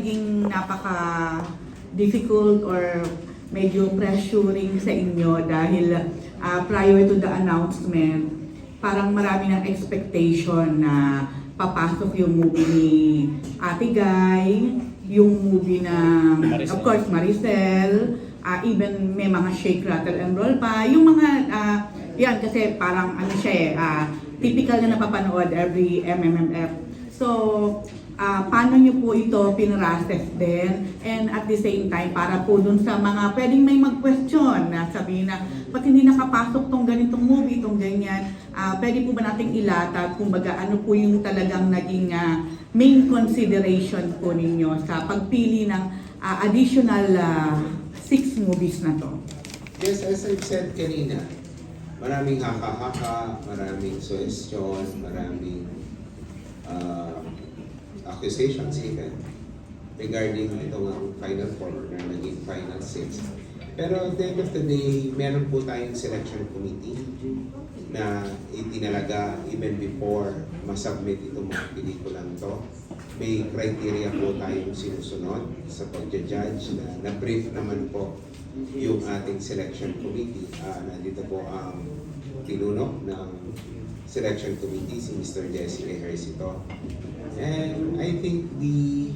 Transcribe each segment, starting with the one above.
Naging napaka-difficult or medyo pressuring sa inyo dahil prior to the announcement, parang marami ng expectation na papasok yung movie ni Ate Guy, yung movie ng, of course, Maricel, even may mga shake, rattle, and roll pa. Yung mga, yan kasi parang ano siya typical na napapanood every MMFF. So, paano nyo po ito pinrases din? And at the same time, para po dun sa mga pwedeng may mag-question na sabihin na, ba't hindi nakapasok tong ganitong movie, tong ganyan? Pwede po ba nating ilatag, kumbaga ano po yung talagang naging main consideration po ninyo sa pagpili ng additional 6 movies na to? Yes, as I've said kanina, maraming haka-haka, maraming suggestion, maraming accusations even regarding itong Final Four na naging Final Six. Pero at the end of the day, meron po tayong selection committee na itinalaga even before masubmit itong mga pelikulang to. May criteria po tayong sinusunod sa pagja-judge na na-brief naman po yung ating selection committee. Nandito po ang pinuno ng selection committee, si Mr. Jesse Ejercito. And I think the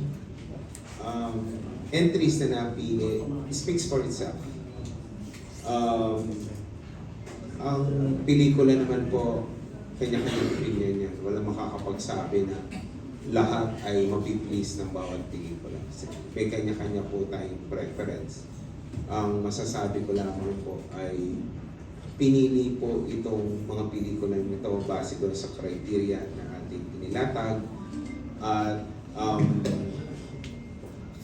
entries na napili speaks for itself. Ang pelikula naman po, kanya-kanyang opinion yan. Walang makakapagsabi na lahat ay mapiplease ng bawat pelikula. May kanya-kanya po tayong preference. Ang masasabi ko lamang po ay pinili po itong mga pelikula nito base ko sa criteria na ating inilatag at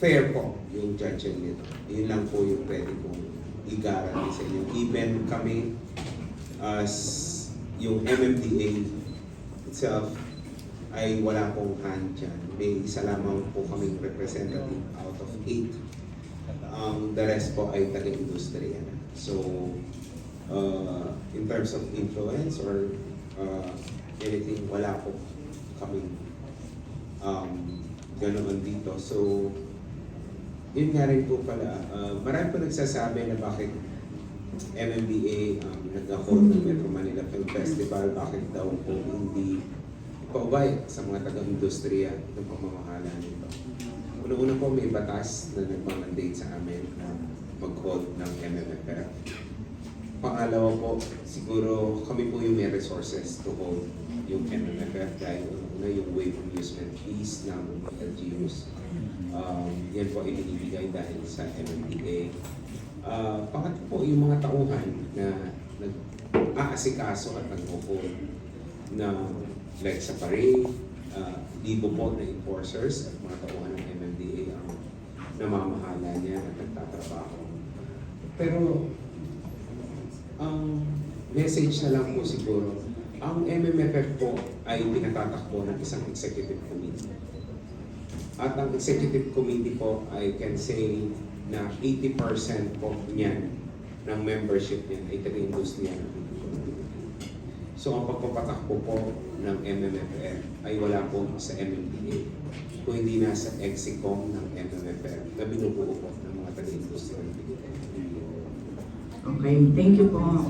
fair po yung judging nito. Yun lang po yung pwede kong i-guarantee sa inyo. Even kami as yung MMDA itself ay wala pong hand dyan. May isa lamang po kaming representative out of 8. The rest po ay taga-industriya na. So, in terms of influence or anything, wala po kaming ganoon dito. So, yun nga rin po pala. Marami po nagsasabi na bakit MMDA nag-hold ng Metro Manila Film Festival, bakit daw po hindi paubay sa mga taga-industriya ng pamamahala nito. Una-una po may batas na nagmamandate sa amin na mag-hold ng MMFF. Pangalawa po, siguro kami po yung may resources to hold yung MMFF dahil una yung wave amusement fees ng LGUs. Yan po ay binibigay dahil sa MMDA. Pangatlo po yung mga tauhan na nag-aasikaso at nag-hold na like sa parade, libo po na enforcers at mga tauhan ng MMDA ang namamahala niya at nagtatrabaho. Pero ang message na lang po siguro, ang MMFF po ay pinatatakbo ng isang executive committee. At ang executive committee po, I can say na 80% po niyan ng membership niyan ay taga-industriya ng pelikula. So ang pagpapatakbo po ng MMFF ay wala po sa MMDA, kung hindi nasa EXICOM ng MMFF na binubuo po ng mga taga-industriya ng pelikula. Okay, thank you po.